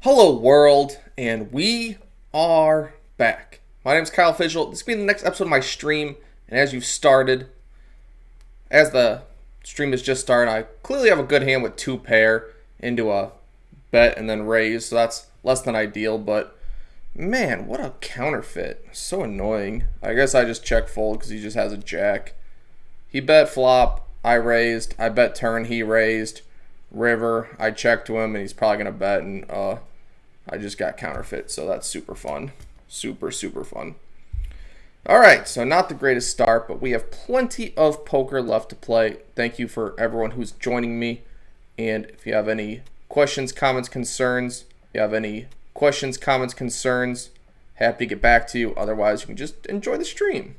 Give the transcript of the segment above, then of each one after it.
Hello world, and we are back. My name is Kyle Fischel. This will be the next episode of my stream, and as the stream has just started, I clearly have a good hand with two pair into a bet and then raise, so that's less than ideal, but man, what a counterfeit. So annoying. I guess I just check fold because he just has a jack. He bet flop, I raised. I bet turn, he raised. River, I checked to him, and he's probably going to bet, and I just got counterfeit, so that's super fun. Super fun. All right, so not the greatest start, but we have plenty of poker left to play. Thank you for everyone who's joining me, and if you have any questions, comments, concerns, happy to get back to you. Otherwise, you can just enjoy the stream.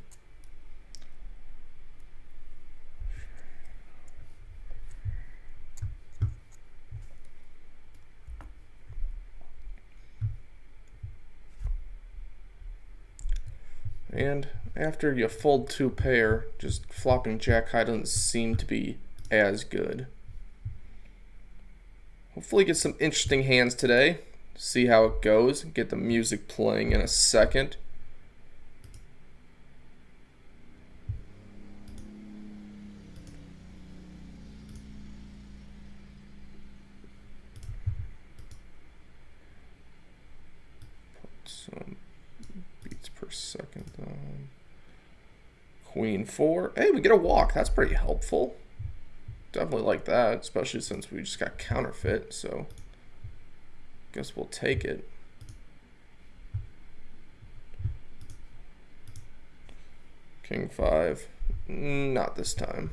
And after you fold two pair, just flopping jack high doesn't seem to be as good. Hopefully get some interesting hands today. See how it goes. Get the music playing in a second. Put some beats per second on. Queen 4. Hey, we get a walk. That's pretty helpful. Definitely like that, especially since we just got counterfeit, so guess we'll take it. King 5. Not this time.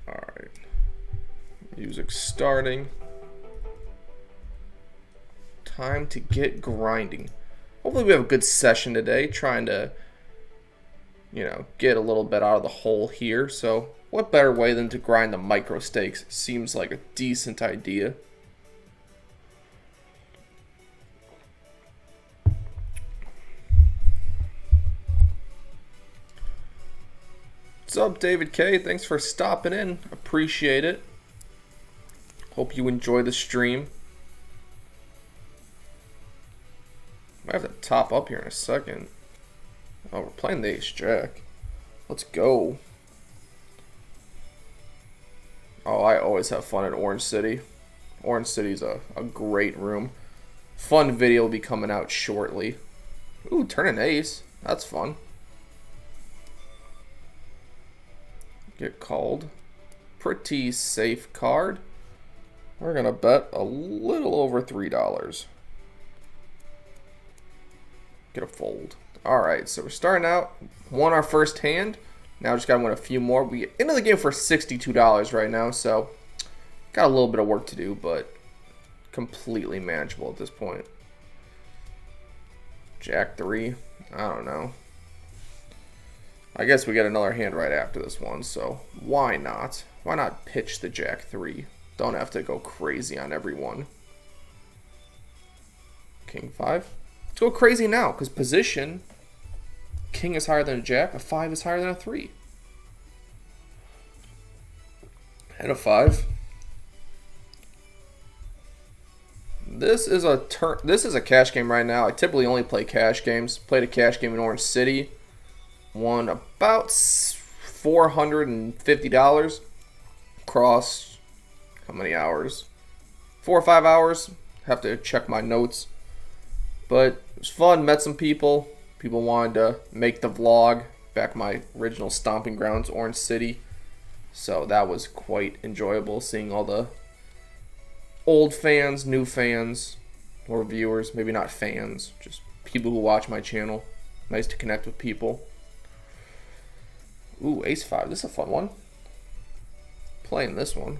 Alright. Music starting. Time to get grinding. Hopefully we have a good session today, trying to, get a little bit out of the hole here. So what better way than to grind the micro stakes? Seems like a decent idea. What's up, David K? Thanks for stopping in. Appreciate it. Hope you enjoy the stream. I have to top up here in a second. Oh, we're playing the ace jack. Let's go. Oh, I always have fun at Orange City. Orange City's a great room. Fun video will be coming out shortly. Ooh, turn an ace. That's fun. Get called. Pretty safe card. We're going to bet a little over $3. Get a fold. Alright, so we're starting out. Won our first hand. Now just got to win a few more. We get into the game for $62 right now, so got a little bit of work to do, but completely manageable at this point. Jack 3. I don't know. I guess we get another hand right after this one, so why not? Why not pitch the Jack 3? Don't have to go crazy on everyone. King 5. Let's go crazy now, because position, king is higher than a jack, a 5 is higher than a 3. And a 5. This is a cash game right now. I typically only play cash games. Played a cash game in Orange City. Won about $450 across how many hours? 4 or 5 hours. Have to check my notes. But it was fun. Met some people. People wanted to make the vlog back my original stomping grounds, Orange City. So that was quite enjoyable, seeing all the old fans, new fans, or viewers. Maybe not fans, just people who watch my channel. Nice to connect with people. Ooh, ace 5. This is a fun one. Playing this one.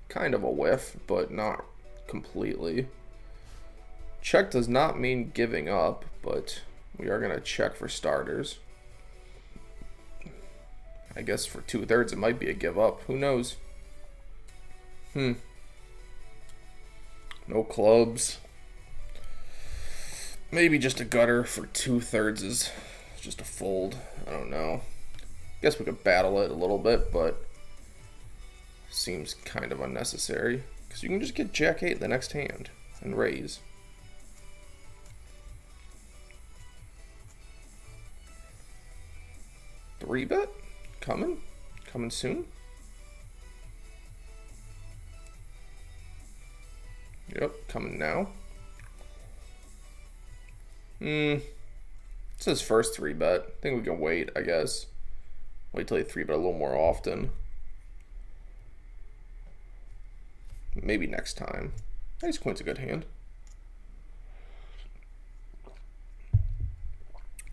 Kind of a whiff, but not completely. Check does not mean giving up, but we are going to check for starters. I guess for 2/3 it might be a give up. Who knows? No clubs. Maybe just a gutter for 2/3 is just a fold. I don't know. Guess we could battle it a little bit, but seems kind of unnecessary. Because you can just get Jack 8 the next hand and raise. Three bet? Coming? Coming soon? Yep, coming now. It's his first 3-bet. I think we can wait, I guess. Wait till he 3-bet a little more often. Maybe next time. Ace Queen's a good hand.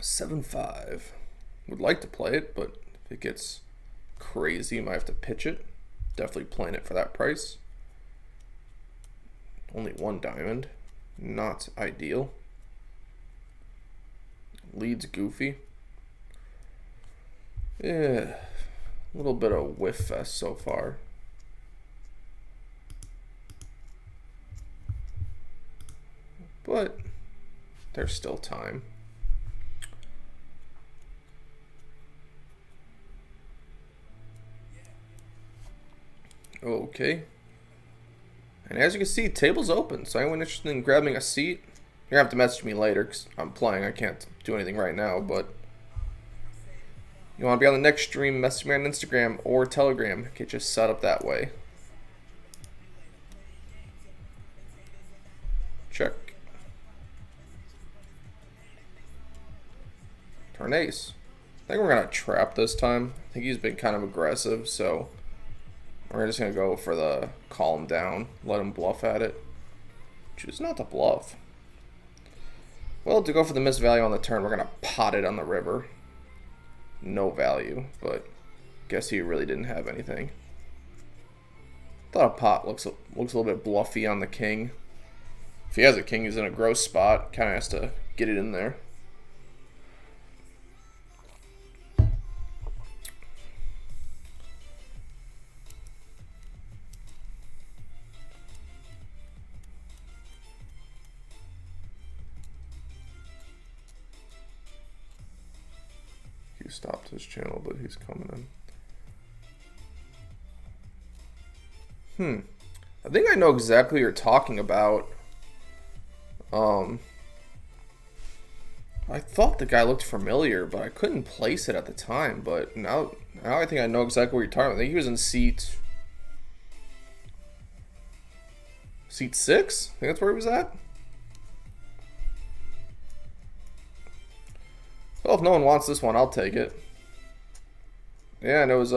7-5. Would like to play it, but if it gets crazy, you might have to pitch it. Definitely playing it for that price. Only 1 diamond. Not ideal. Lead's goofy. Yeah. A little bit of whiff fest so far. But there's still time. Okay. And as you can see, table's open. So anyone interested in grabbing a seat, you're gonna have to message me later because I'm playing. I can't do anything right now, but you want to be on the next stream, message me on Instagram or Telegram. Get you set up that way. Check. Turn ace. I think we're gonna trap this time. I think he's been kind of aggressive, so we're just gonna go for the calm down, let him bluff at it. Choose not to bluff. Well, to go for the missed value on the turn, we're gonna pot it on the river. No value, but guess he really didn't have anything. Thought a pot looks a little bit bluffy on the king. If he has a king, he's in a gross spot. Kind of has to get it in there. He stopped his channel, but he's coming in. I think I know exactly what you're talking about. I thought the guy looked familiar, but I couldn't place it at the time. But now I think I know exactly what you're talking about. I think he was in seat 6. I think that's where he was at. Well, if no one wants this one, I'll take it. Yeah, and it was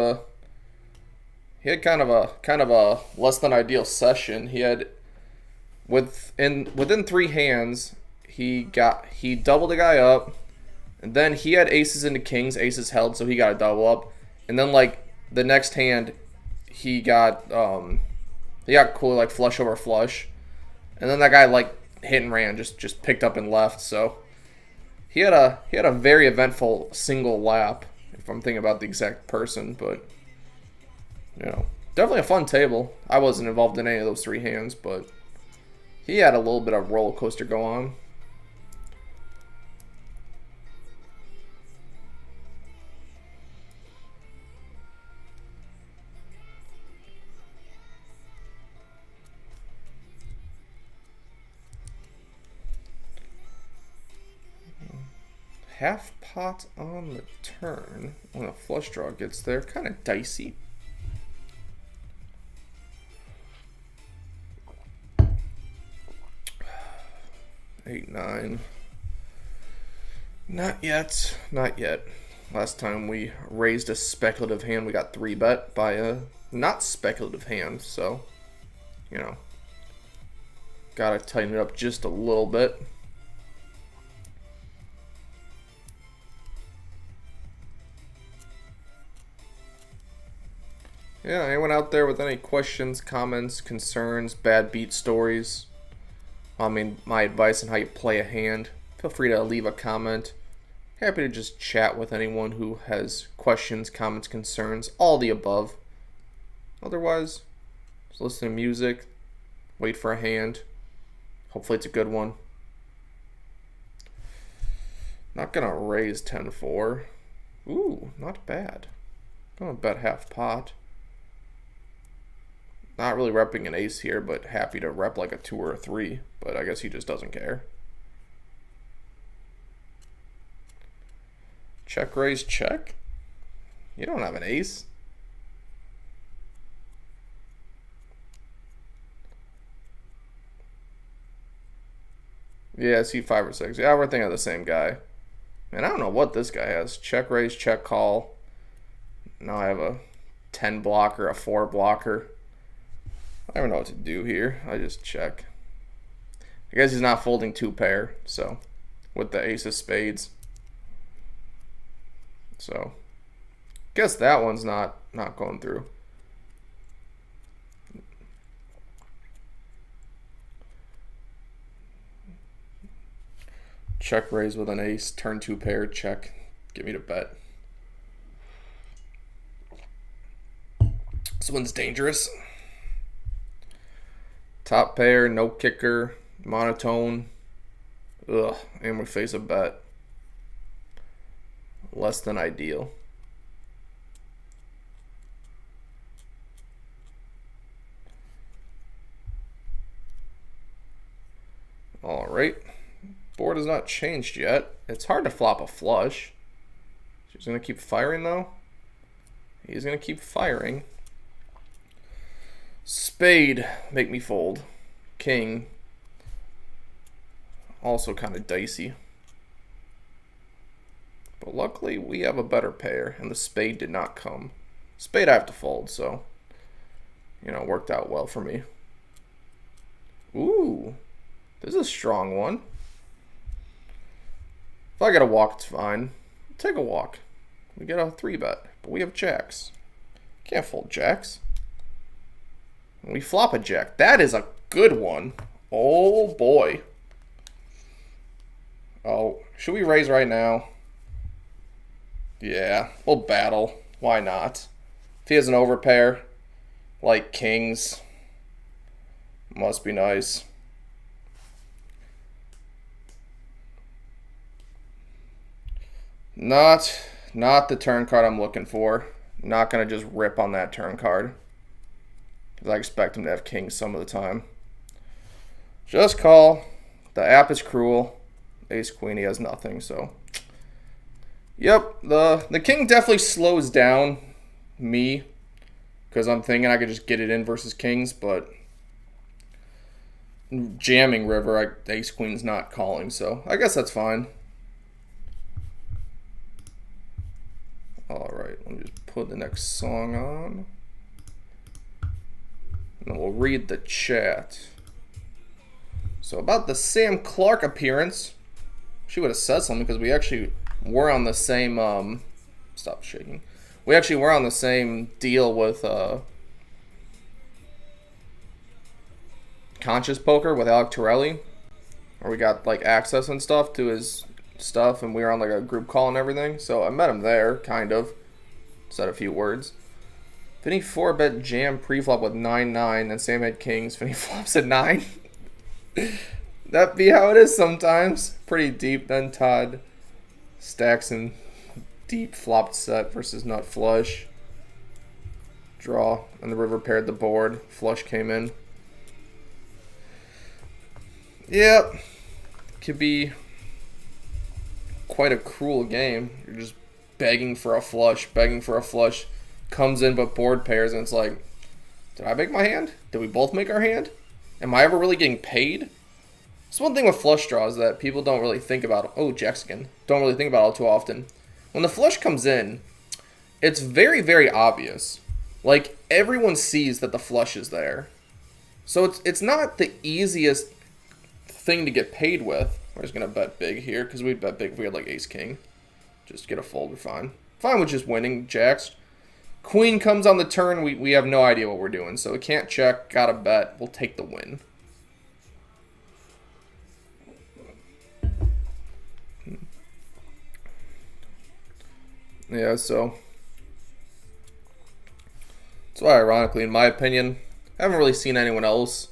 he had kind of a less than ideal session. He had within 3 hands, he doubled the guy up, and then he had aces into kings, aces held, so he got a double up, and then like the next hand, he got cool like flush over flush, and then that guy like hit and ran, just picked up and left. So he had a very eventful single lap, if I'm thinking about the exact person, but you know, definitely a fun table. I wasn't involved in any of those 3 hands, but he had a little bit of roller coaster go on. Half pot on the turn when a flush draw gets there. Kind of dicey. Eight, 9. Not yet. Not yet. Last time we raised a speculative hand, we got 3-bet by a not speculative hand. So, you know, gotta tighten it up just a little bit. Yeah, anyone out there with any questions, comments, concerns, bad beat stories? I mean, my advice on how you play a hand, feel free to leave a comment. Happy to just chat with anyone who has questions, comments, concerns, all the above. Otherwise, just listen to music, wait for a hand, Hopefully it's a good one. Not gonna raise 10-4. Ooh, not bad. Gonna bet half pot. Not really repping an ace here, but happy to rep like a 2 or a 3. But I guess he just doesn't care. Check, raise, check. You don't have an ace. Yeah, I see 5 or 6. Yeah, we're thinking of the same guy. And I don't know what this guy has. Check, raise, check, call. Now I have a 10 blocker, a 4 blocker. I don't know what to do here. I just check. I guess he's not folding 2 pair, so with the ace of spades. So guess that one's not going through. Check raise with an ace, turn 2 pair, check. Get me to bet. This one's dangerous. Top pair, no kicker, monotone. Ugh, and we face a bet. Less than ideal. All right. Board has not changed yet. It's hard to flop a flush. She's going to keep firing, though. He's going to keep firing. Spade, make me fold. King, also kind of dicey. But luckily, we have a better pair, and the spade did not come. Spade I have to fold, so, you know, it worked out well for me. Ooh, this is a strong one. If I get a walk, it's fine. Take a walk. We get a 3-bet, but we have jacks. Can't fold jacks. We flop a jack. That is a good one. Oh, boy. Oh, should we raise right now? Yeah, we'll battle. Why not? If he has an overpair, like kings, must be nice. Not the turn card I'm looking for. Not going to just rip on that turn card. Because I expect him to have kings some of the time. Just call. The app is cruel. Ace queen, he has nothing, so. Yep, the king definitely slows down me. Because I'm thinking I could just get it in versus kings, but jamming river, ace queen's not calling, so I guess that's fine. Alright, let me just put the next song on. And then we'll read the chat. So about the Sam Clark appearance, she would have said something because we actually were on the same, stop shaking. We actually were on the same deal with Conscious Poker with Alec Torelli, where we got like access and stuff to his stuff, and we were on like a group call and everything. So I met him there, kind of. Said a few words. Vinny 4-bet jam preflop with 9-9, and Sam had kings. Vinny flops at 9. That be how it is sometimes. Pretty deep. Then Todd stacks in deep flopped set versus nut flush. Draw, and the river paired the board. Flush came in. Yep. Could be quite a cruel game. You're just begging for a flush, comes in but board pairs, and it's like, did I make my hand? Did we both make our hand? Am I ever really getting paid? It's one thing with flush draws that people don't really think about. Oh, jacks again. Don't really think about it too often. When the flush comes in, it's very, very obvious. Like, everyone sees that the flush is there. So it's not the easiest thing to get paid with. We're just going to bet big here, because we'd bet big if we had like ace-king. Just get a fold, we're fine. Fine with just winning, jacks. Queen comes on the turn, we have no idea what we're doing. So we can't check, gotta bet, we'll take the win. Yeah, so. That's why, ironically, in my opinion, I haven't really seen anyone else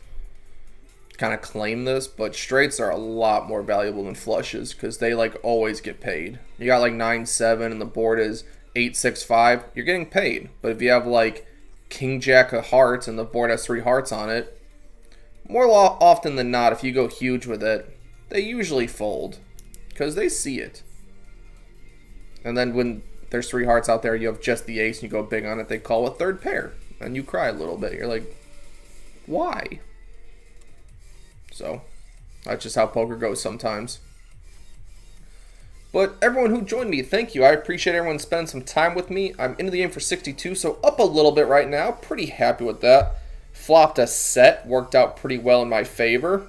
kind of claim this, but straights are a lot more valuable than flushes because they like always get paid. You got like 9-7 and the board is 8-6-5, you're getting paid. But if you have like king jack of hearts and the board has 3 hearts on it, more often than not, if you go huge with it, they usually fold because they see it. And then when there's 3 hearts out there, you have just the ace and you go big on it, they call a third pair and you cry a little bit. You're like, why? So that's just how poker goes sometimes. But everyone who joined me, thank you. I appreciate everyone spending some time with me. I'm into the game for 62, so up a little bit right now. Pretty happy with that. Flopped a set, worked out pretty well in my favor.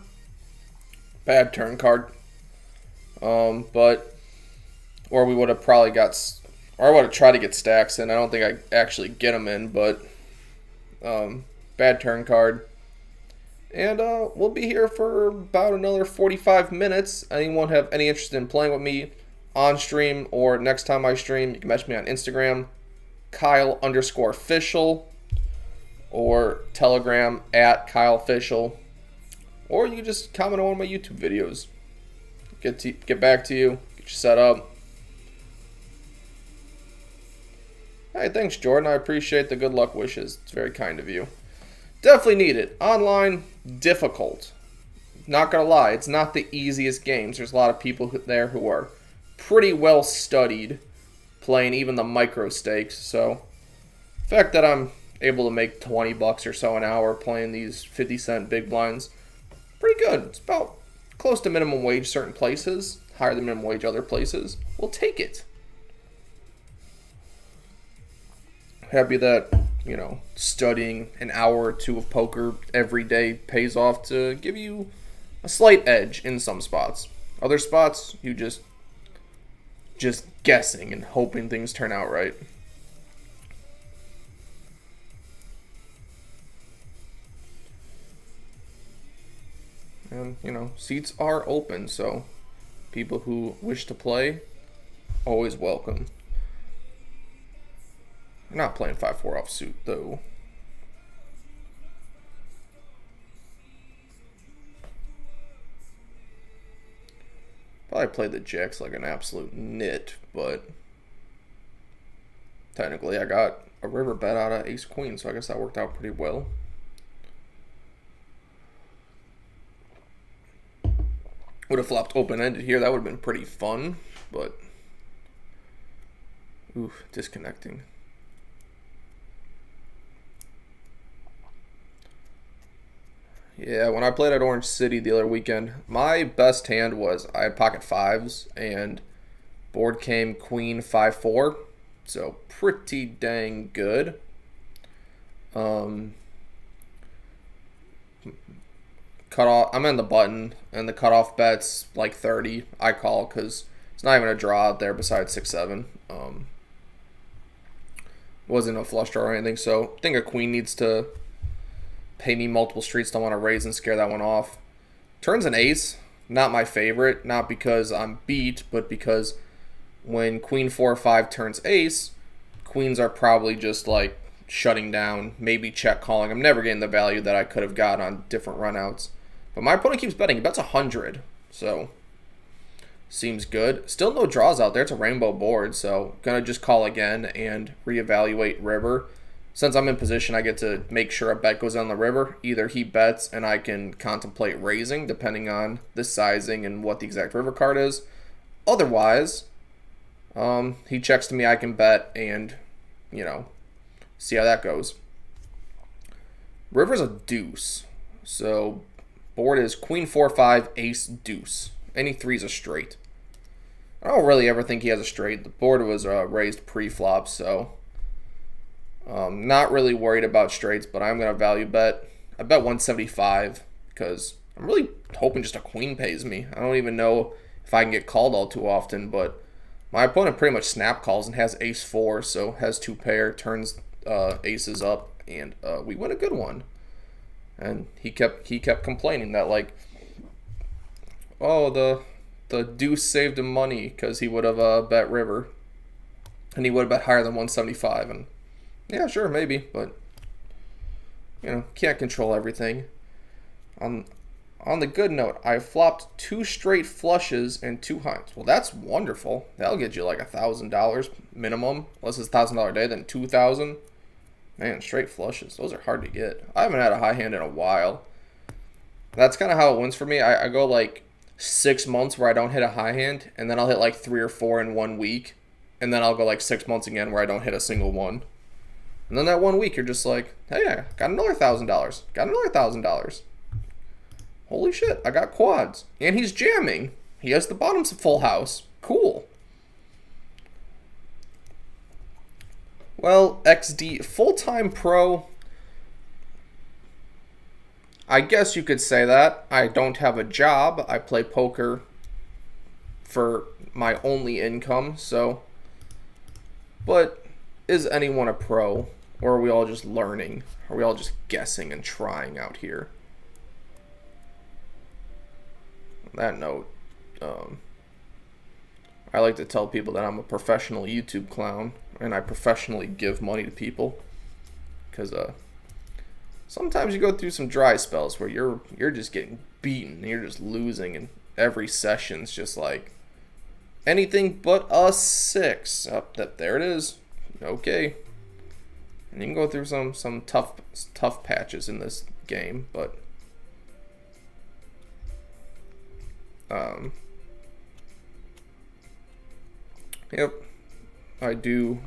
Bad turn card. Or we would have probably got, or I would have tried to get stacks in. I don't think I actually get them in, but bad turn card. And we'll be here for about another 45 minutes. Anyone have any interest in playing with me on stream or next time I stream, you can message me on Instagram, Kyle_official, or Telegram @KyleOfficial, or you can just comment on one of my YouTube videos. Get back to you, get you set up. Hey, thanks, Jordan. I appreciate the good luck wishes. It's very kind of you. Definitely need it. Online, difficult. Not gonna lie, it's not the easiest games. There's a lot of people there who are pretty well studied playing even the micro stakes. So the fact that I'm able to make 20 bucks or so an hour playing these 50-cent big blinds, pretty good. It's about close to minimum wage certain places, higher than minimum wage other places. We'll take it. Happy that, you know, studying an hour or two of poker every day pays off to give you a slight edge in some spots. Other spots, you just guessing and hoping things turn out right. And, you know, seats are open, so people who wish to play, always welcome. I'm not playing 5-4 offsuit, though. Probably played the jacks like an absolute nit, but technically I got a river bet out of ace-queen, so I guess that worked out pretty well. Would have flopped open-ended here. That would have been pretty fun, but oof, disconnecting. Yeah, when I played at Orange City the other weekend, my best hand was I had pocket 5s and board came queen 5-4, so pretty dang good. Cutoff, I'm in the button, and the cutoff bet's like 30. I call because it's not even a draw out there besides 6-7. Wasn't a flush draw or anything, so I think a queen needs to pay me multiple streets. Don't want to raise and scare that one off. Turns an ace, not my favorite, not because I'm beat, but because when queen 4-5 turns ace, queens are probably just like shutting down, maybe check calling. I'm never getting the value that I could have got on different runouts. But my opponent keeps betting. He bets 100, so seems good. Still no draws out there. It's a rainbow board, so gonna just call again and reevaluate river. Since I'm in position, I get to make sure a bet goes on the river. Either he bets and I can contemplate raising, depending on the sizing and what the exact river card is. Otherwise, he checks to me, I can bet and, you know, see how that goes. River's a deuce. So board is queen 4-5, ace, deuce. Any three's a straight. I don't really ever think he has a straight. The board was raised pre-flop, so not really worried about straights, but I'm going to value bet. I bet 175 because I'm really hoping just a queen pays me. I don't even know if I can get called all too often, but my opponent pretty much snap calls and has ace-4, so has 2 pair, turns aces up, and we win a good one. And he kept complaining that, like, oh, the deuce saved him money because he would have bet river, and he would have bet higher than 175, and yeah, sure, maybe, but you know, can't control everything. On on the good note, I flopped 2 straight flushes and 2 hunts. Well, that's wonderful. That'll get you like $1,000 minimum. Unless it's $1,000 day, then 2,000. Man, straight flushes. Those are hard to get. I haven't had a high hand in a while. That's kind of how it wins for me. I go like 6 months where I don't hit a high hand, and then I'll hit like 3 or 4 in 1 week, and then I'll go like 6 months again where I don't hit a single one. And then that 1 week, you're just like, hey, I got another $1,000. Got another $1,000. Holy shit, I got quads. And he's jamming. He has the bottoms of full house. Cool. Well, XD, full-time pro. I guess you could say that. I don't have a job. I play poker for my only income, so. But is anyone a pro? Or are we all just learning? Are we all just guessing and trying out here? On that note, I like to tell people that I'm a professional YouTube clown, and I professionally give money to people, because sometimes you go through some dry spells where you're just getting beaten, and you're just losing, and every session's just like anything but a 6. There it is. Okay. And you can go through some tough patches in this game, but yep, I do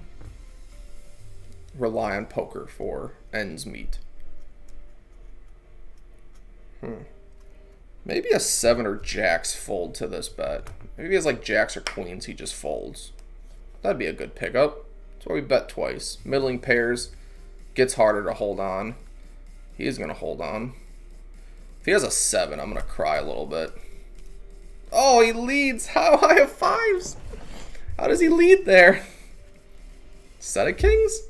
rely on poker for ends meet. Maybe a 7 or jacks fold to this bet. Maybe he has like jacks or queens, he just folds. That'd be a good pickup. That's why we bet twice. Middling pairs gets harder to hold on. He is going to hold on. If he has a 7, I'm going to cry a little bit. Oh, he leads. How? I have 5s. How does he lead there? Set of kings?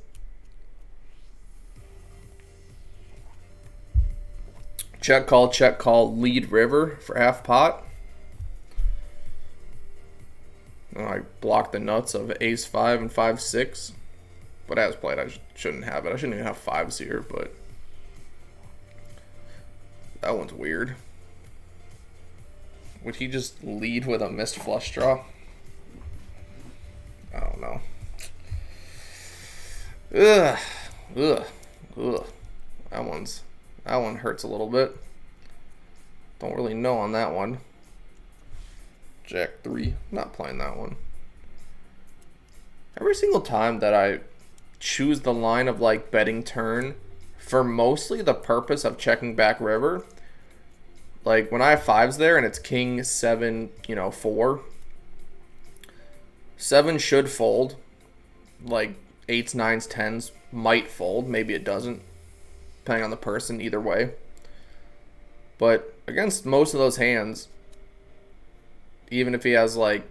Check call, lead river for half pot. Oh, I blocked the nuts of ace 5 and 5-6. But as played, I shouldn't have it. I shouldn't even have 5s here, but that one's weird. Would he just lead with a missed flush draw? I don't know. Ugh. That one hurts a little bit. Don't really know on that one. Jack 3. Not playing that one. Every single time that I choose the line of like betting turn for mostly the purpose of checking back river, like when I have 5s there and it's king 7, 4, 7 should fold. Like 8s, 9s, 10s might fold. Maybe it doesn't, depending on the person, either way. But against most of those hands, even if he has like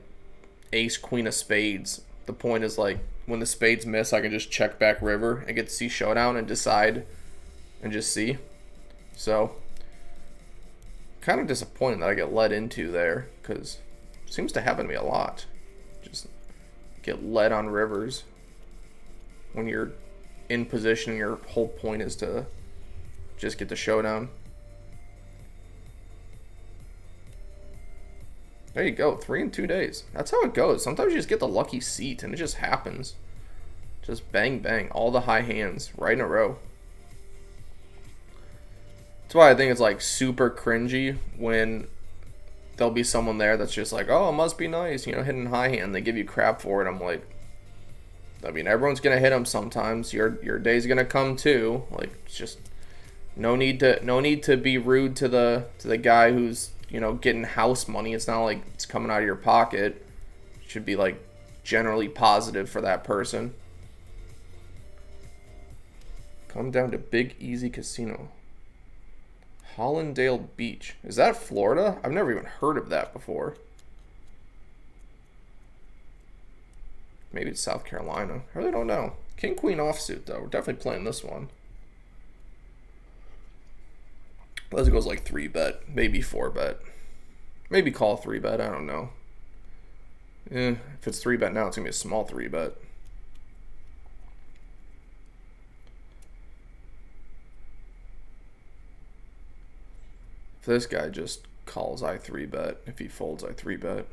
ace, queen of spades, the point is like when the spades miss, I can just check back river and get to see showdown and decide and just see. So kind of disappointed that I get led into there, because it seems to happen to me a lot. Just get led on rivers when you're in position and your whole point is to just get the showdown. There you go, 3 in 2 days. That's how it goes. Sometimes you just get the lucky seat and it just happens. Just bang, bang, all the high hands right in a row. That's why I think it's like super cringy when there'll be someone there that's just like, oh, it must be nice, hitting high hand. They give you crap for it. I'm like, I mean, everyone's gonna hit them sometimes. Your day's gonna come too. Like, it's just no need to be rude to the guy who's getting house money. It's not like it's coming out of your pocket. It should be like generally positive for that person. Come down to Big Easy Casino. Hollandale Beach. Is that Florida? I've never even heard of that before. Maybe it's South Carolina. I really don't know. King Queen offsuit though. We're definitely playing this one. Unless it goes like 3-bet, maybe 4-bet. Maybe call 3-bet, I don't know. If it's 3-bet now, it's going to be a small 3-bet. If this guy just calls, I 3-bet. If he folds, I 3-bet.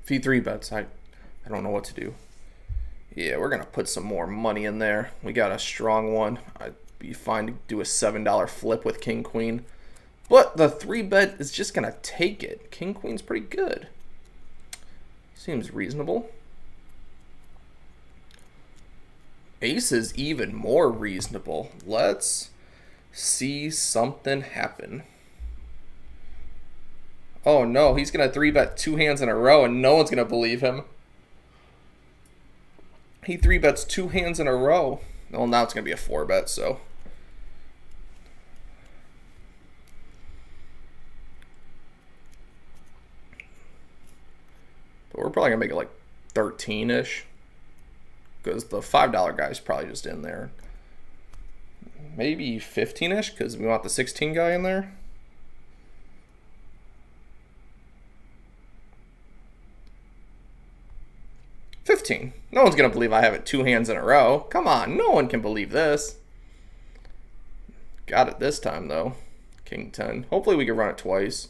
If he 3-bets, I don't know what to do. Yeah, we're going to put some more money in there. We got a strong one. I'd be fine to do a $7 flip with King Queen. But the 3-bet is just going to take it. King Queen's pretty good. Seems reasonable. Ace is even more reasonable. Let's see something happen. Oh no, he's going to 3-bet 2 hands in a row and no one's going to believe him. He 3-bets 2 hands in a row. Well, now it's going to be a 4-bet, so. But we're probably going to make it like 13-ish. Because the $5 guy's probably just in there. Maybe 15-ish, because we want the 16 guy in there. $15. No one's going to believe I have it 2 hands in a row. Come on, no one can believe this. Got it this time, though. King 10. Hopefully we can run it twice.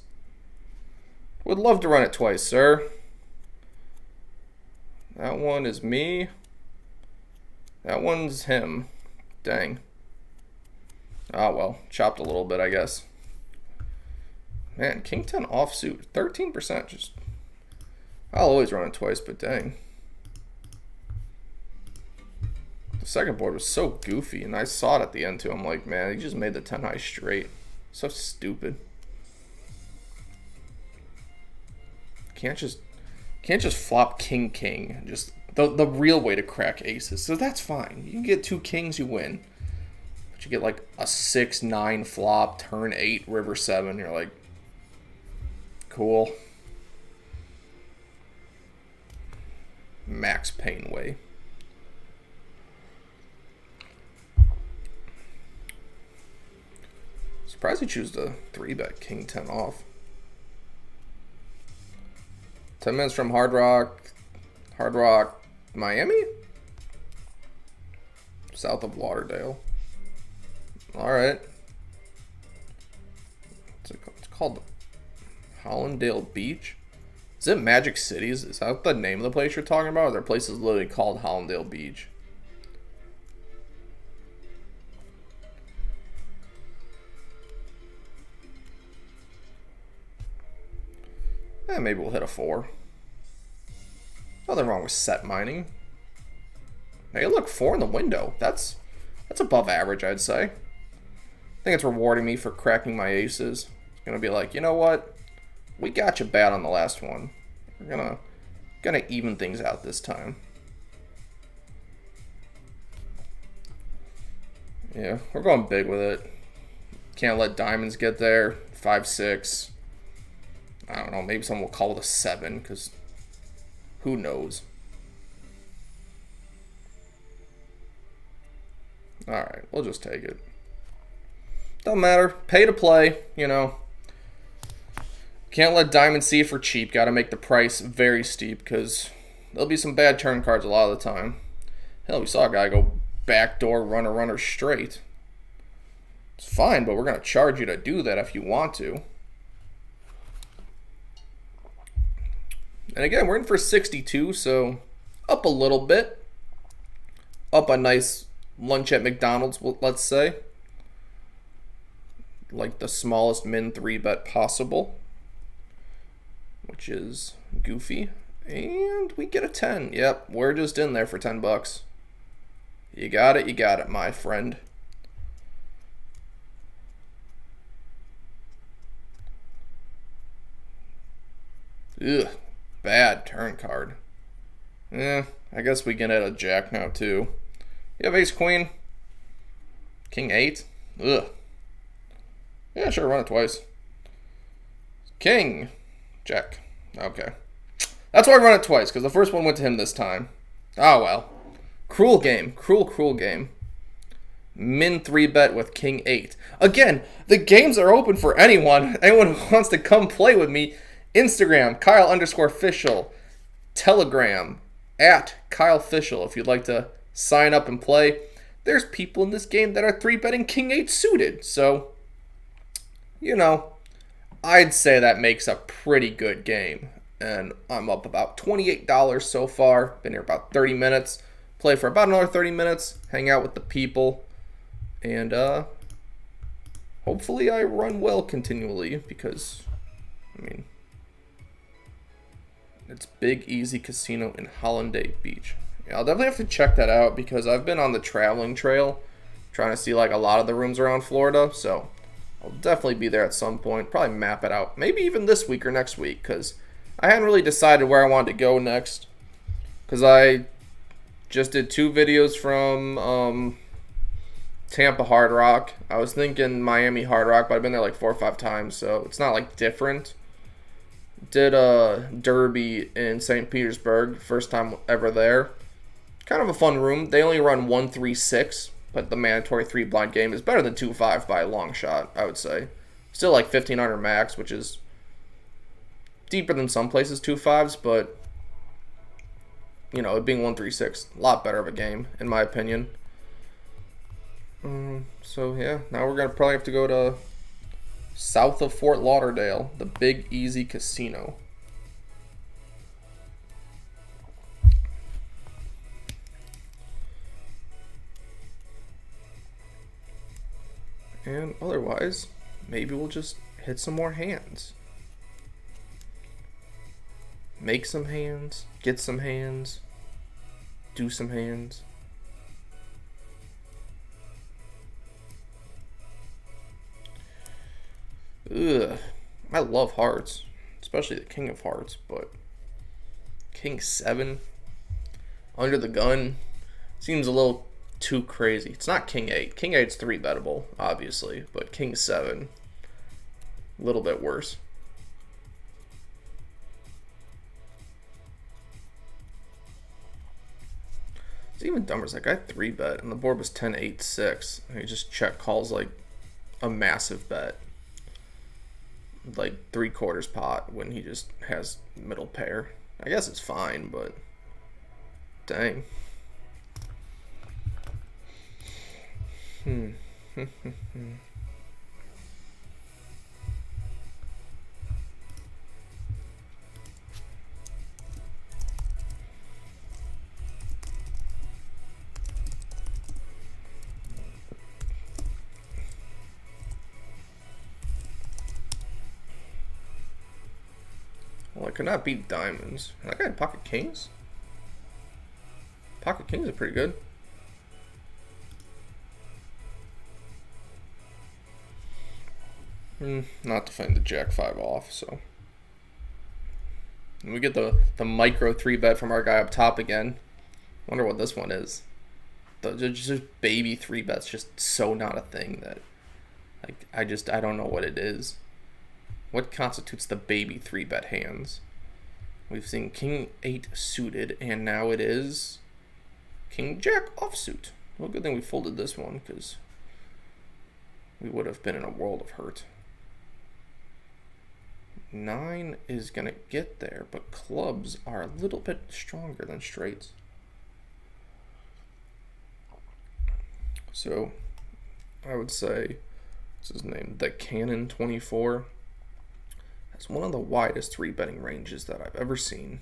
Would love to run it twice, sir. That one is me. That one's him. Dang. Oh, well. Chopped a little bit, I guess. Man, King 10 offsuit. 13%. Just. I'll always run it twice, but dang. The second board was so goofy, and I saw it at the end, too. I'm like, man, he just made the 10 high straight. So stupid. Can't just flop king. Just the real way to crack aces. So that's fine. You can get 2 kings, you win. But you get like a 6-9 flop, turn 8, river 7. You're like, cool. Max Payne way. Surprised he chose to 3-bet King 10 off. 10 minutes from Hard Rock, Miami? South of Lauderdale. Alright. It's called Hollandale Beach. Is it Magic Cities? Is that the name of the place you're talking about? Or are there places literally called Hollandale Beach? Maybe we'll hit a 4. Nothing wrong with set mining. Hey, look, 4 in the window. That's above average, I'd say. I think it's rewarding me for cracking my aces. It's gonna be like, you know what? We got you bad on the last one. We're gonna even things out this time. Yeah, we're going big with it. Can't let diamonds get there. 5-6. I don't know, maybe someone will call it a 7, because who knows? Alright, we'll just take it. Don't matter. Pay to play, you know. Can't let diamonds see it for cheap. Got to make the price very steep, because there'll be some bad turn cards a lot of the time. Hell, we saw a guy go backdoor runner straight. It's fine, but we're going to charge you to do that if you want to. And again, we're in for 62, so up a little bit. Up a nice lunch at McDonald's, let's say. Like the smallest min 3-bet possible. Which is goofy. And we get a 10. Yep, we're just in there for 10 bucks. You got it, my friend. Ugh. Bad turn card. I guess we can add a jack now too. You have ace queen. King 8. Ugh. Yeah, sure, run it twice. King. Jack. Okay. That's why I run it twice, because the first one went to him this time. Oh well. Cruel game. Cruel game. Min 3-bet with King 8. Again, the games are open for anyone. Anyone who wants to come play with me. Instagram, Kyle_official. Telegram, @KyleOfficial. If you'd like to sign up and play. There's people in this game that are 3-betting King 8 suited. So, you know, I'd say that makes a pretty good game. And I'm up about $28 so far. Been here about 30 minutes. Play for about another 30 minutes. Hang out with the people. And hopefully I run well continually because, I mean, it's Big Easy Casino in Hollanday Beach. Yeah, I'll definitely have to check that out because I've been on the traveling trail trying to see like a lot of the rooms around Florida. So I'll definitely be there at some point. Probably map it out. Maybe even this week or next week because I hadn't really decided where I wanted to go next. Because I just did 2 videos from Tampa Hard Rock. I was thinking Miami Hard Rock, but I've been there like 4 or 5 times, so it's not like different. Did a derby in St. Petersburg, first time ever there. Kind of a fun room. They only run 1-3-6, but the mandatory 3 blind game is better than 2-5 by a long shot, I would say. Still like 1500 max, which is deeper than some places 2-5s, but you know, it being 1-3-6, a lot better of a game in my opinion. So yeah, now we're gonna probably have to go to south of Fort Lauderdale, the Big Easy Casino. And otherwise, maybe we'll just hit some more hands. Make some hands, get some hands, do some hands. Ugh, I love hearts, especially the King of Hearts, but King 7 under the gun seems a little too crazy. It's not King 8. King 8's 3-bettable, obviously, but King 7, a little bit worse. It's even dumber. It's like I 3-bet and the board was 10-8-6, and he just check calls like a massive bet. Like 3/4 pot when he just has middle pair. I guess it's fine, but dang. Well, I could not beat diamonds. That guy had pocket kings? Pocket kings are pretty good. Not to find the jack 5 off, so. And we get the micro 3-bet from our guy up top again. Wonder what this one is. Just baby 3-bet's just so not a thing that, like, I don't know what it is. What constitutes the baby 3-bet hands? We've seen King 8 suited, and now it is King Jack offsuit. Well, good thing we folded this one, because we would have been in a world of hurt. 9 is going to get there, but clubs are a little bit stronger than straights. So, I would say, what's his name? The Cannon 24. It's one of the widest 3-betting ranges that I've ever seen.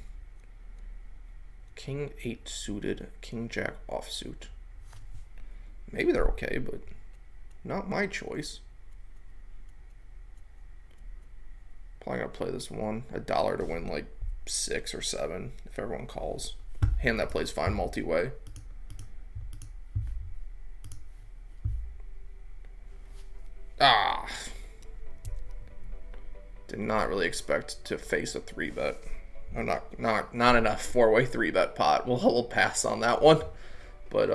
King 8 suited, King Jack offsuit. Maybe they're okay, but not my choice. Probably gonna play this one. $1 to win like 6 or 7 if everyone calls. Hand that plays fine multi-way. Ah. Did not really expect to face a 3-bet. Or not enough 4-way 3-bet pot. We'll pass on that one. But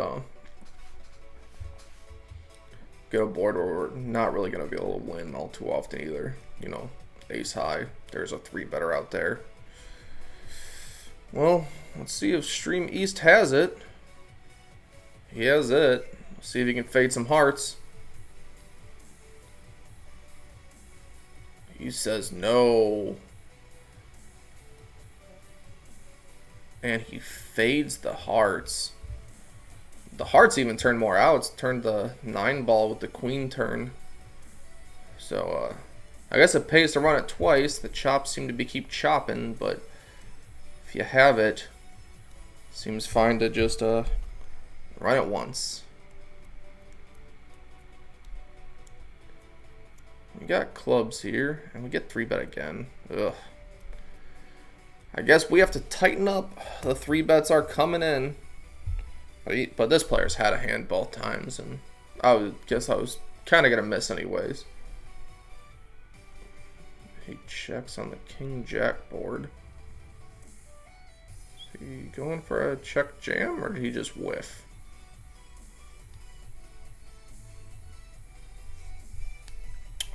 get a board where we're not really gonna be able to win all too often either. You know, ace high. There's a 3-better out there. Well, let's see if Stream East has it. He has it. Let's see if he can fade some hearts. He says no. And he fades the hearts. The hearts even turned more outs. Turned the 9 ball with the queen turn. So, I guess it pays to run it twice. The chops seem to keep chopping, but if you have it, seems fine to just run it once. We got clubs here, and we get 3-bet again. Ugh. I guess we have to tighten up. The 3-bets are coming in. But this player's had a hand both times, and I guess I was kind of going to miss anyways. He checks on the king-jack board. Is he going for a check jam, or did he just whiff?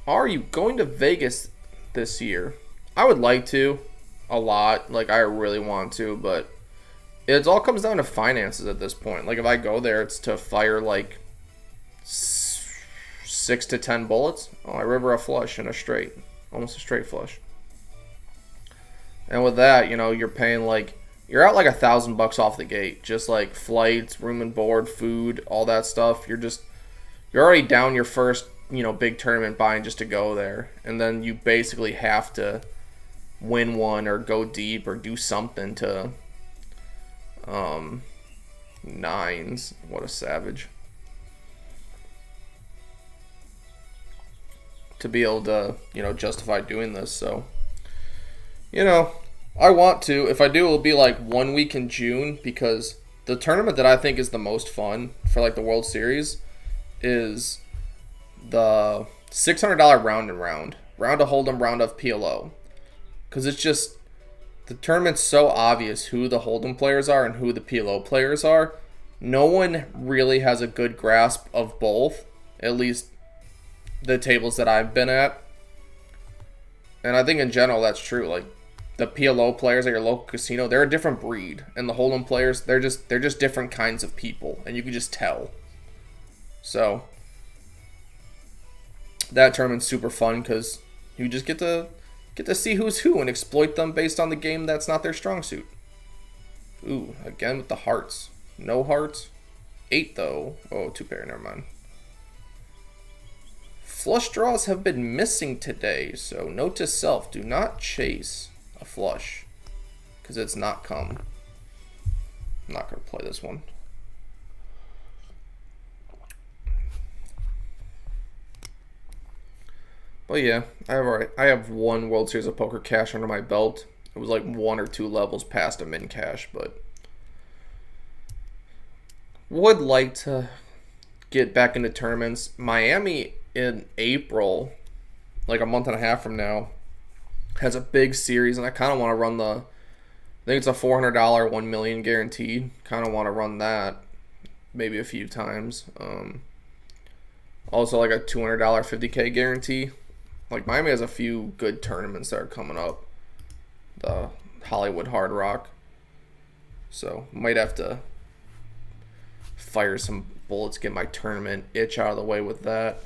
Are you going to Vegas this year? I would like to. A lot. Like, I really want to, but it all comes down to finances at this point. Like, if I go there, it's to fire, like, 6 to 10 bullets. Oh, I river a flush and a straight. Almost a straight flush. And with that, you know, you're paying, like, you're out like $1,000 off the gate. Just, like, flights, room and board, food, all that stuff. You're already down your first, you know, big tournament buying just to go there. And then you basically have to win one or go deep or do something to nines. What a savage. To be able to, you know, justify doing this. So, you know, I want to. If I do, it'll be like 1 week in June, because the tournament that I think is the most fun for like the World Series is the $600 round and round. Round of Hold'em, round of PLO. Because it's just, the tournament's so obvious who the Hold'em players are and who the PLO players are. No one really has a good grasp of both, at least the tables that I've been at. And I think in general that's true. Like, the PLO players at your local casino, they're a different breed. And the Hold'em players, they're just different kinds of people. And you can just tell. So, that tournament's super fun because you just get to see who's who and exploit them based on the game that's not their strong suit. Ooh, again with the hearts. No hearts. 8 though. Oh, 2-pair, never mind. Flush draws have been missing today, so note to self, do not chase a flush, because it's not come. I'm not going to play this one. But yeah, I have one World Series of Poker cash under my belt. It was like 1 or 2 levels past a min cash, but would like to get back into tournaments. Miami in April, like a month and a half from now, has a big series, and I kind of want to run I think it's a $400 1 million guaranteed. Kind of want to run that maybe a few times. Also like a $200 50K guarantee. Like, Miami has a few good tournaments that are coming up. The Hollywood Hard Rock. So, might have to fire some bullets, get my tournament itch out of the way with that.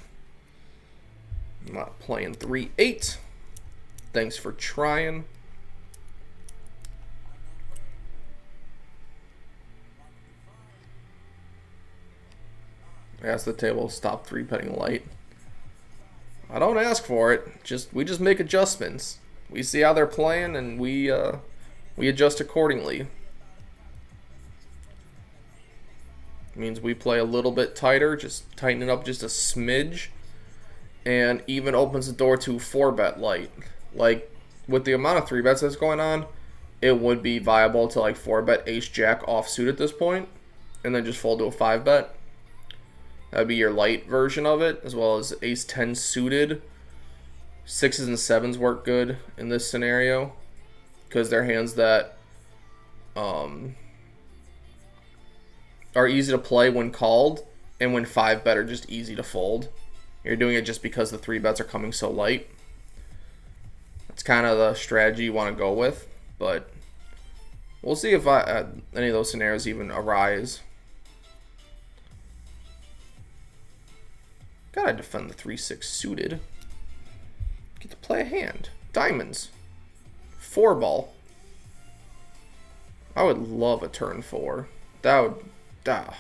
I'm not playing 3-8. Thanks for trying. I asked the table to stop 3-betting light. I don't ask for it. We just make adjustments. We see how they're playing, and we adjust accordingly. It means we play a little bit tighter, just tighten it up just a smidge, and even opens the door to 4-bet light. Like, with the amount of 3-bets that's going on, it would be viable to like 4-bet ace-jack offsuit at this point, and then just fold to a 5-bet. That'd be your light version of it, as well as ace-10 suited. 6s and 7s work good in this scenario, because they're hands that are easy to play when called, and when 5-bet are just easy to fold. You're doing it just because the 3-bets are coming so light. That's kind of the strategy you want to go with, but we'll see if any of those scenarios even arise. Gotta defend the 3-6 suited. Get to play a hand. Diamonds. 4-ball. I would love a turn 4. That would... What's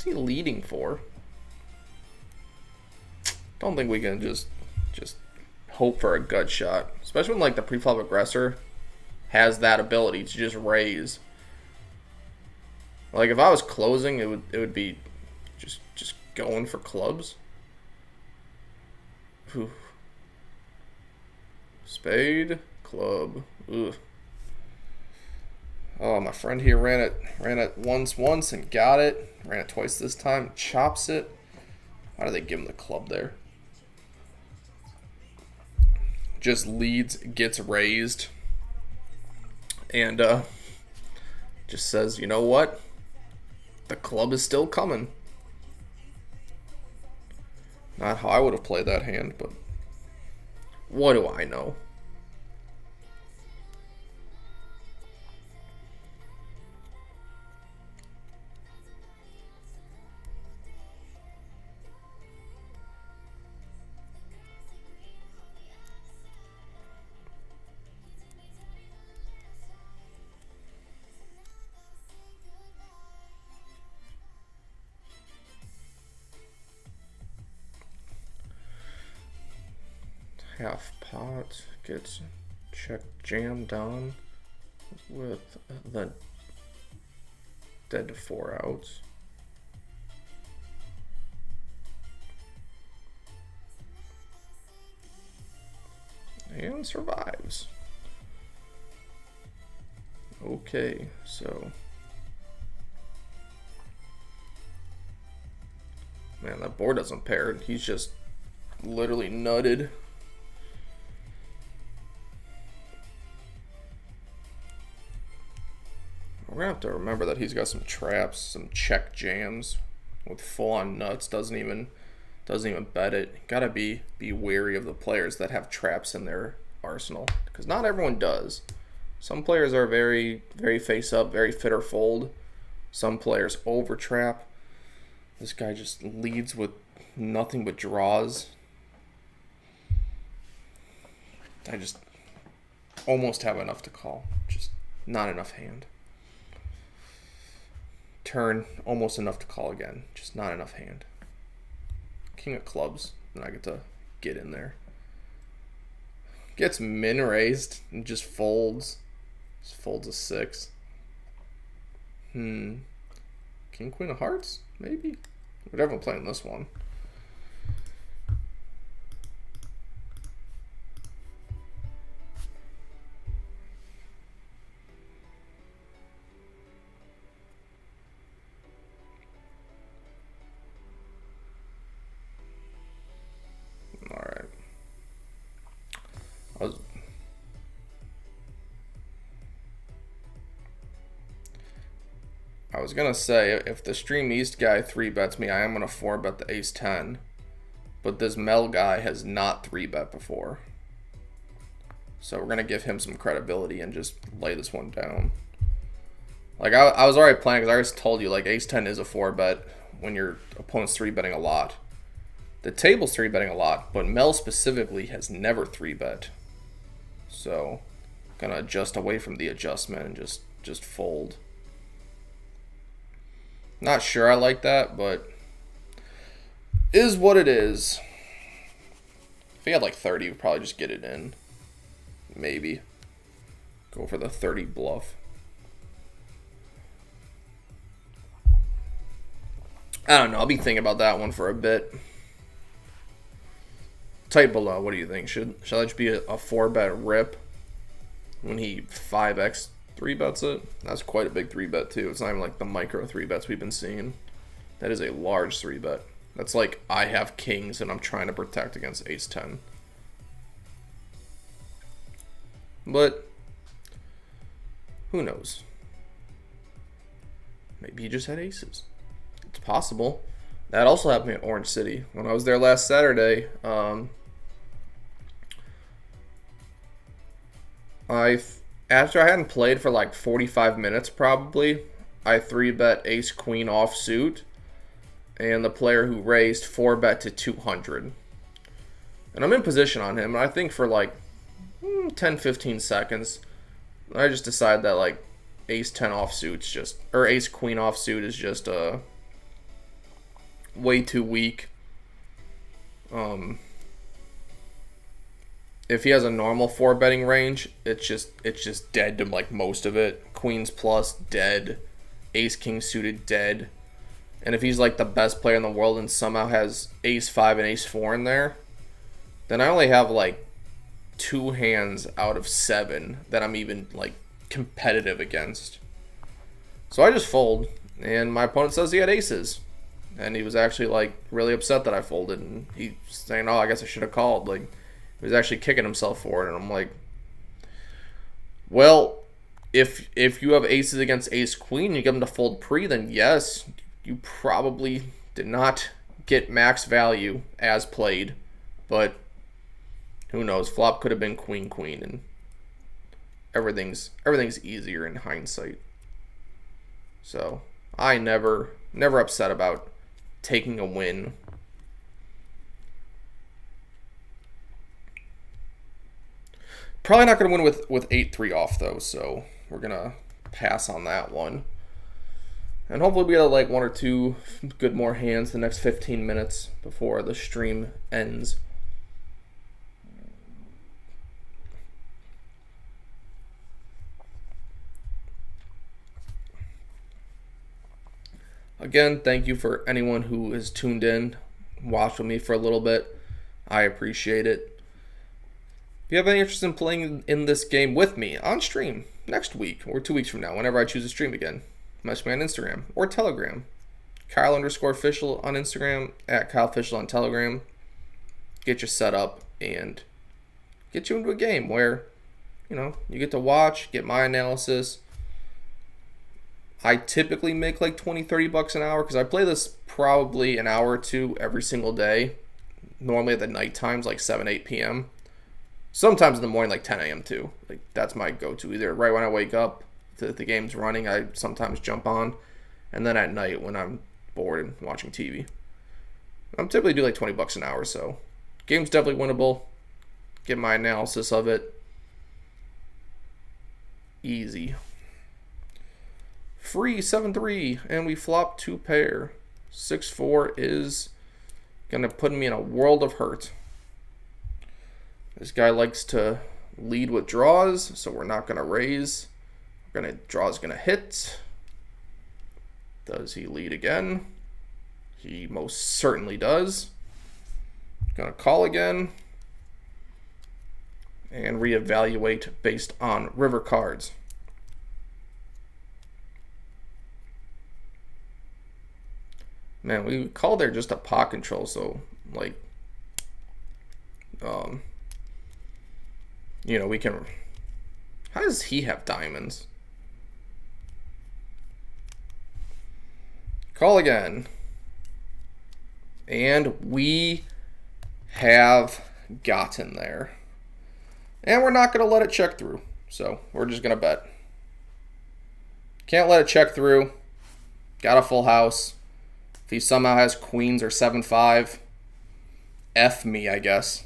he leading for? Don't think we can just just hope for a gut shot, especially when like the preflop aggressor has that ability to just raise. Like if I was closing, it would be just going for clubs. Whew. Spade, club. Ugh. Oh, my friend here ran it once and got it. Ran it twice this time. Chops it. Why do they give him the club there? Just leads, gets raised, and just says, you know what? The club is still coming. Not how I would have played that hand, but what do I know? Half pot gets check jammed on with the dead to 4 outs. And survives. Okay, so man, that board doesn't pair. He's just literally nutted. We're gonna have to remember that he's got some traps, some check jams with full-on nuts. Doesn't even bet it. Gotta be wary of the players that have traps in their arsenal, because not everyone does. Some players are very face up, very fit or fold. Some players over trap. This guy just leads with nothing but draws. I just almost have enough to call, just not enough hand. Turn, almost enough to call again, just not enough hand. King of clubs, and I get to get in there. Gets min raised and just folds. Just folds a 6. King queen of hearts, maybe. We're definitely playing this one. I was gonna say, if the Stream East guy 3-bets me, I am gonna 4-bet the ace 10. But this Mel guy has not 3-bet before. So we're gonna give him some credibility and just lay this one down. Like I was already playing, because I already told you, like ace 10 is a 4-bet when your opponent's 3-betting a lot. The table's 3-betting a lot, but Mel specifically has never 3-bet. So gonna adjust away from the adjustment and just fold. Not sure I like that, but is what it is. If he had like 30, we'd probably just get it in. Maybe. Go for the 30 bluff. I don't know. I'll be thinking about that one for a bit. Type below. What do you think? Should that just be a 4-bet rip when he 5x 3-bets it? That's quite a big 3-bet too. It's not even like the micro 3-bets we've been seeing. That is a large 3-bet. That's like I have kings and I'm trying to protect against ace 10. But who knows? Maybe he just had aces. It's possible. That also happened at Orange City when I was there last Saturday. After I hadn't played for like 45 minutes probably, I 3-bet ace queen offsuit, and the player who raised 4-bet to 200. And I'm in position on him, and I think for like 10-15 seconds, I just decided that like ace 10 offsuit's just, or ace queen offsuit is just way too weak. if he has a normal 4-betting range, it's just dead to like most of it. Queens plus, dead. Ace king suited, dead. And if he's like the best player in the world and somehow has ace 5 and ace 4 in there, then I only have like 2 hands out of 7 that I'm even like competitive against. So I just fold, and my opponent says he had aces, and he was actually like really upset that I folded, and he's saying, "Oh, I guess I should have called." Like, he was actually kicking himself for it, and I'm like, well, if you have aces against ace queen, you get him to fold pre, then yes, you probably did not get max value as played, but who knows? Flop could have been queen queen, and everything's easier in hindsight. So I never upset about taking a win. Probably not going to win with 8-3 off, though, so we're going to pass on that one. And hopefully we get like 1 or 2 good more hands the next 15 minutes before the stream ends. Again, thank you for anyone who has tuned in, watched with me for a little bit. I appreciate it. If you have any interest in playing in this game with me on stream next week or 2 weeks from now, whenever I choose to stream again, message me on Instagram or Telegram. Kyle_official on Instagram, at KyleOfficial on Telegram. Get you set up and get you into a game where, you know, you get to watch, get my analysis. I typically make like 20-30 bucks an hour because I play this probably an hour or 2 every single day. Normally at the night times, like 7-8 p.m. Sometimes in the morning, like 10 a.m. too. Like, that's my go-to. Either right when I wake up, the game's running, I sometimes jump on, and then at night when I'm bored and watching TV. I'm typically do like 20 bucks an hour, so game's definitely winnable. Get my analysis of it. Easy. Free 7-3, and we flop 2 pair. 6-4 is gonna put me in a world of hurt. This guy likes to lead with draws, so we're not gonna raise. Draw's gonna hit. Does he lead again? He most certainly does. Gonna call again and reevaluate based on river cards. Man, we called there just a pot control, so like, you know, we can. How does he have diamonds? Call again. And we have gotten there. And we're not going to let it check through. So we're just going to bet. Can't let it check through. Got a full house. If he somehow has queens or 7-5, F me, I guess.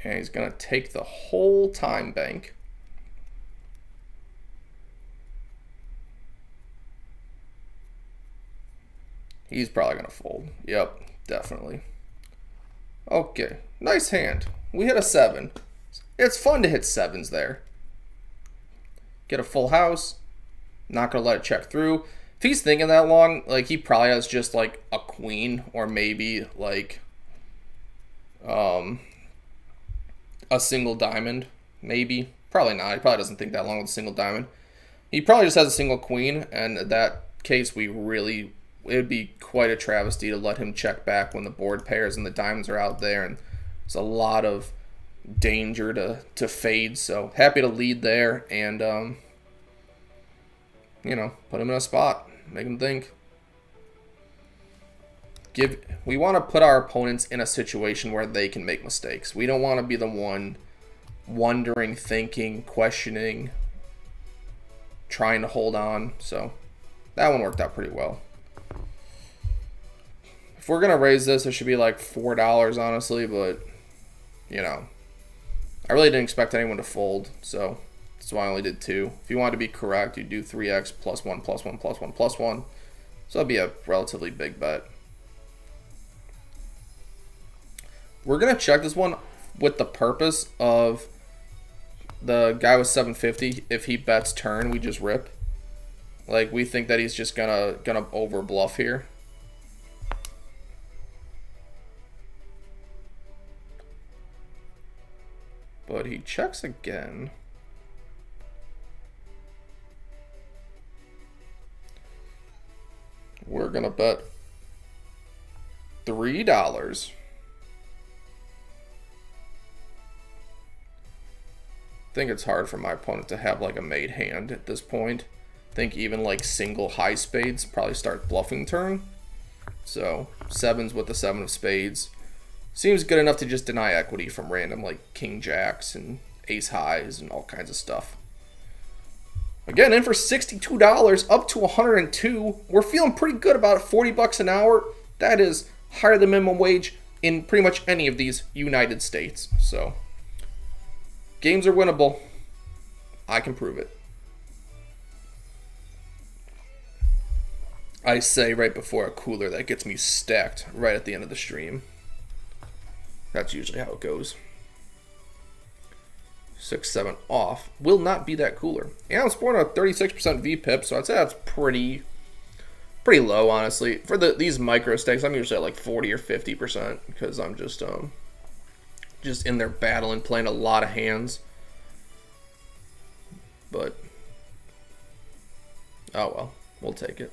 And he's going to take the whole time bank. He's probably going to fold. Yep, definitely. Okay, nice hand. We hit a 7. It's fun to hit 7s there. Get a full house. Not going to let it check through. If he's thinking that long, like, he probably has just like a queen or maybe like a single diamond, maybe. Probably not. He probably doesn't think that long with a single diamond. He probably just has a single queen, and in that case, it would be quite a travesty to let him check back when the board pairs and the diamonds are out there, and there's a lot of danger to fade. So happy to lead there and you know, put him in a spot, make him think. We want to put our opponents in a situation where they can make mistakes. We don't want to be the one wondering, thinking, questioning, trying to hold on. So that one worked out pretty well. If we're going to raise this, it should be like $4, honestly, but, you know, I really didn't expect anyone to fold, so that's why I only did 2. If you wanted to be correct, you'd do 3x plus 1 plus 1 plus 1 plus 1. So that'll be a relatively big bet. We're going to check this one with the purpose of the guy with 750. If he bets turn, we just rip. Like, we think that he's just gonna over bluff here. But he checks again. We're gonna bet $3. I think it's hard for my opponent to have like a made hand at this point. I think even like single high spades probably start bluffing turn. So sevens with the 7 of spades seems good enough to just deny equity from random like king jacks and ace highs and all kinds of stuff. Again, in for $62, up to $102. We're feeling pretty good about it. $40 an hour. That is higher than minimum wage in pretty much any of these United States. So games are winnable. I can prove it. I say right before a cooler that gets me stacked right at the end of the stream. That's usually how it goes. 6-7 off will not be that cooler. And I'm sporting a 36% VPIP, so I'd say that's pretty low, honestly. For these micro stakes, I'm usually at like 40 or 50% because I'm just in there battling, playing a lot of hands. But oh well, we'll take it.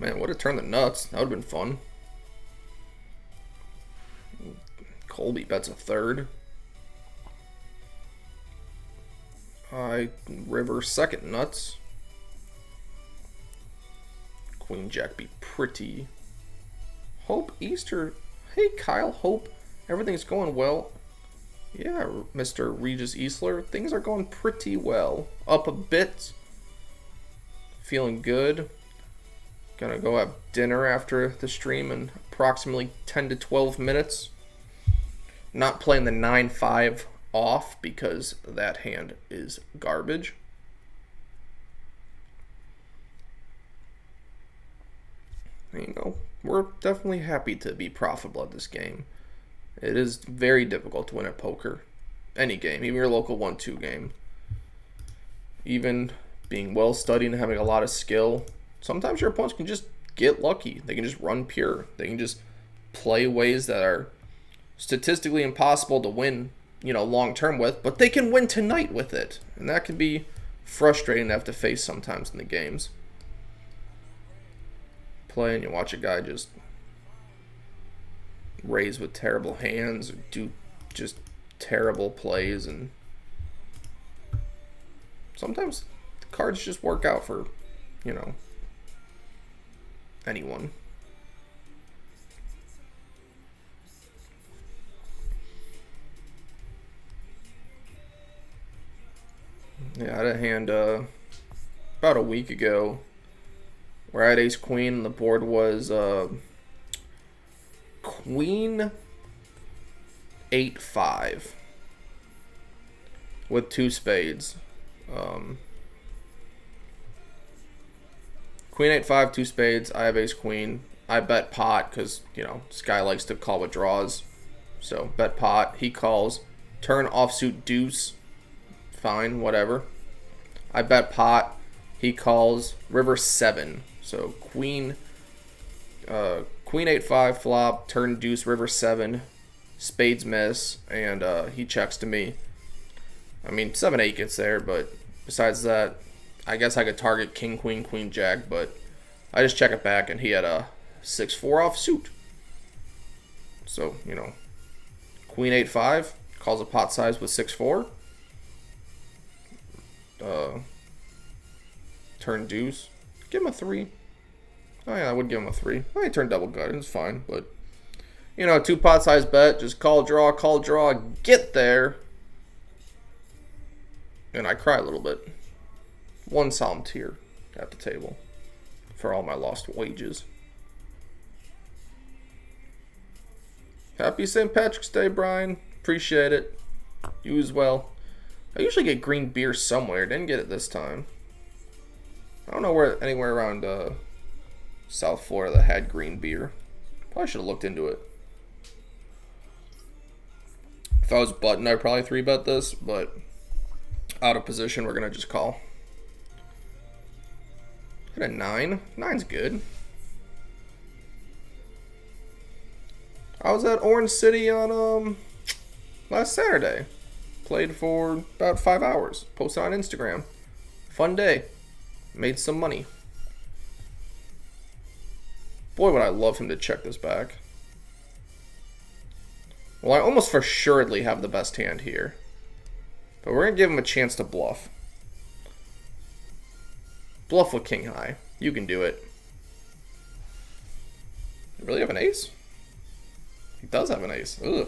Man, would have turned the nuts. That would have been fun. Colby bets a third. I river second nuts. Queen jack be pretty. Hope Easter. Hey Kyle, hope everything's going well. Yeah, Mr. Regis Eastler, things are going pretty well. Up a bit. Feeling good. Gonna go have dinner after the stream in approximately 10 to 12 minutes. Not playing the 9-5 off because that hand is garbage. You know, we're definitely happy to be profitable at this game. It is very difficult to win at poker. Any game, even your local 1-2 game. Even being well studied and having a lot of skill, sometimes your opponents can just get lucky. They can just run pure. They can just play ways that are statistically impossible to win, you know, long term with, but they can win tonight with it. And that can be frustrating to have to face sometimes in the games. Play and you watch a guy just raise with terrible hands or do just terrible plays, and sometimes the cards just work out for, you know, anyone. Yeah, I had a hand about a week ago where I had ace queen and the board was queen 8-5 with 2 spades. Queen 8-5, 2 spades. I have ace queen. I bet pot because, you know, this guy likes to call with draws. So bet pot. He calls. Turn offsuit deuce. Fine, whatever. I bet pot. He calls river 7. So queen 8-5 flop, turn deuce, river 7, spades miss, and he checks to me. I mean, 7-8 gets there, but besides that, I guess I could target king, queen, queen, jack, but I just check it back, and he had a 6-4 off suit. So, you know, queen 8-5 calls a pot size with 6-4. Turn deuce. Give him a 3. Oh yeah, I would give him a 3. I turned double gut. It's fine, but You know, 2-pot size bet, just call, draw, get there. And I cry a little bit. One solemn tear at the table for all my lost wages. Happy St. Patrick's Day, Brian. Appreciate it. You as well. I usually get green beer somewhere. Didn't get it this time. I don't know where anywhere around South Florida that had green beer. Probably should have looked into it. If I was button, I'd probably 3-bet this, but out of position, we're going to just call. Hit a 9. 9's good. I was at Orange City on last Saturday. Played for about 5 hours. Posted on Instagram. Fun day. Made some money. Boy, would I love him to check this back. Well, I almost for suredly have the best hand here. But we're going to give him a chance to bluff. Bluff with king high. You can do it. You really have an ace? He does have an ace. Ugh.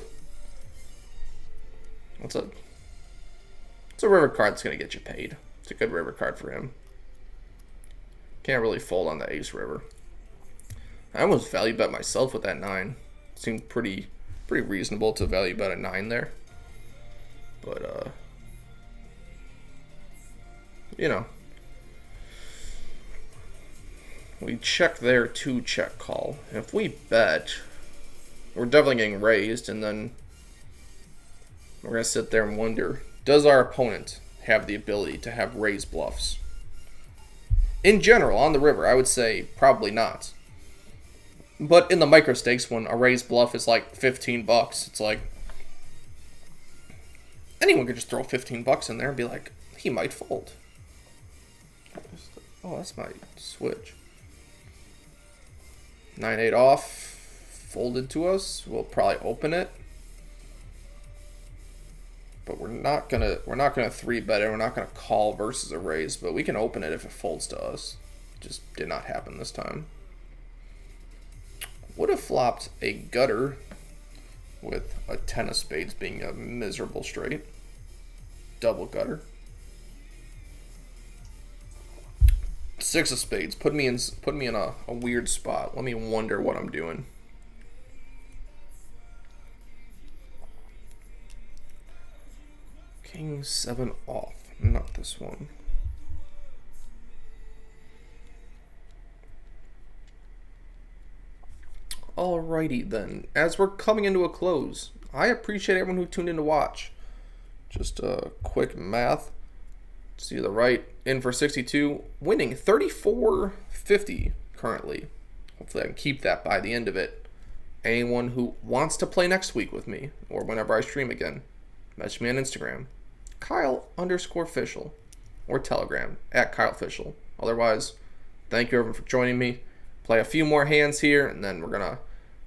It's a river card that's going to get you paid. It's a good river card for him. Can't really fold on the ace river. I almost value bet myself with that 9. Seemed pretty reasonable to value bet a 9 there. But, you know. We check there to check call. And if we bet, we're definitely getting raised, and then we're going to sit there and wonder, does our opponent have the ability to have raised bluffs? In general, on the river, I would say probably not. But in the micro stakes, when a raised bluff is like $15, it's like anyone could just throw $15 in there and be like, he might fold. Oh, that's my switch. 9-8 off, folded to us. We'll probably open it, but we're not gonna 3-bet it. We're not gonna call versus a raise, but we can open it if it folds to us. Just did not happen this time. Would have flopped a gutter with a 10 of spades being a miserable straight. Double gutter. 6 of spades put me in a weird spot. Let me wonder what I'm doing. King 7 off. Not this one. Alrighty then. As we're coming into a close, I appreciate everyone who tuned in to watch. Just a quick math. See the right in for 62, winning 34.50 currently. Hopefully I can keep that by the end of it. Anyone who wants to play next week with me, or whenever I stream again, message me on Instagram, Kyle_official, or Telegram @KyleOfficial. Otherwise, thank you everyone for joining me. Play a few more hands here, and then we're gonna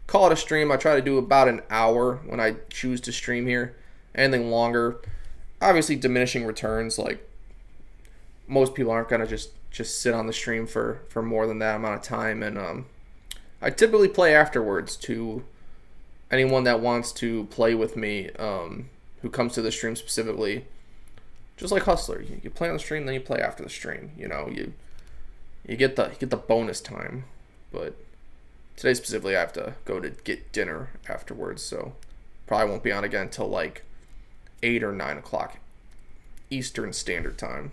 call it a stream. I try to do about an hour when I choose to stream here. Anything longer, obviously diminishing returns. Like, most people aren't gonna just sit on the stream for more than that amount of time. And I typically play afterwards to anyone that wants to play with me, who comes to the stream specifically. Just like Hustler, you play on the stream, then you play after the stream. You know, you get the bonus time. But today specifically, I have to go to get dinner afterwards, so probably won't be on again until like 8 or 9 o'clock Eastern Standard Time.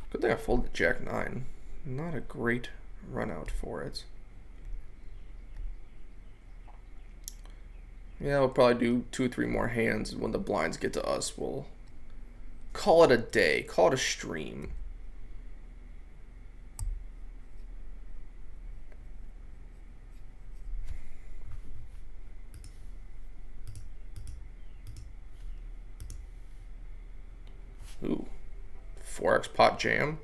Good thing I folded Jack 9. Not a great run out for it. Yeah, we'll probably do 2 or 3 more hands. When the blinds get to us, we'll call it a day. Call it a stream. Ooh. 4x pot jam.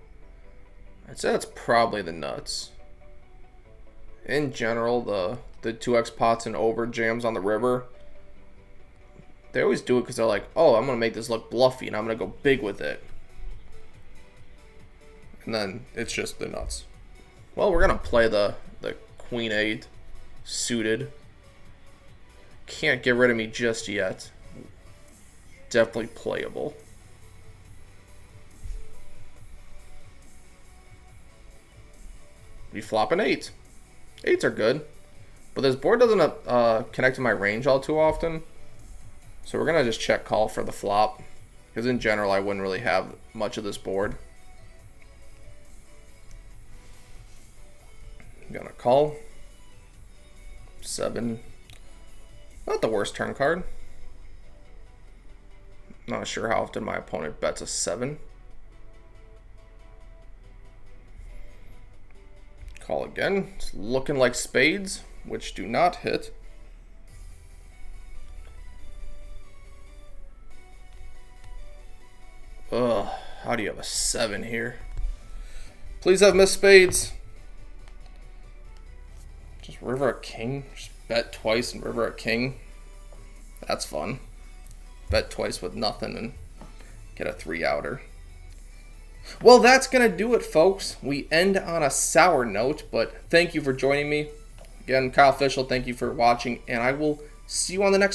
I'd say that's probably the nuts. In general, the 2x pots and over jams on the river, they always do it because they're like, oh, I'm going to make this look bluffy and I'm going to go big with it. And then it's just the nuts. Well, we're going to play the Queen 8 suited. Can't get rid of me just yet. Definitely playable. We flop an 8. 8s are good. But this board doesn't connect to my range all too often. So we're going to just check call for the flop. Because in general, I wouldn't really have much of this board. I'm going to call. 7. Not the worst turn card. Not sure how often my opponent bets a 7. Call again. It's looking like spades, which do not hit. Ugh, how do you have a 7 here? Please have missed spades. Just river a king. Just bet twice and river a king. That's fun. Bet twice with nothing and get a 3-outer. Well, that's going to do it, folks. We end on a sour note, but thank you for joining me. Again, Kyle Fischel, thank you for watching, and I will see you on the next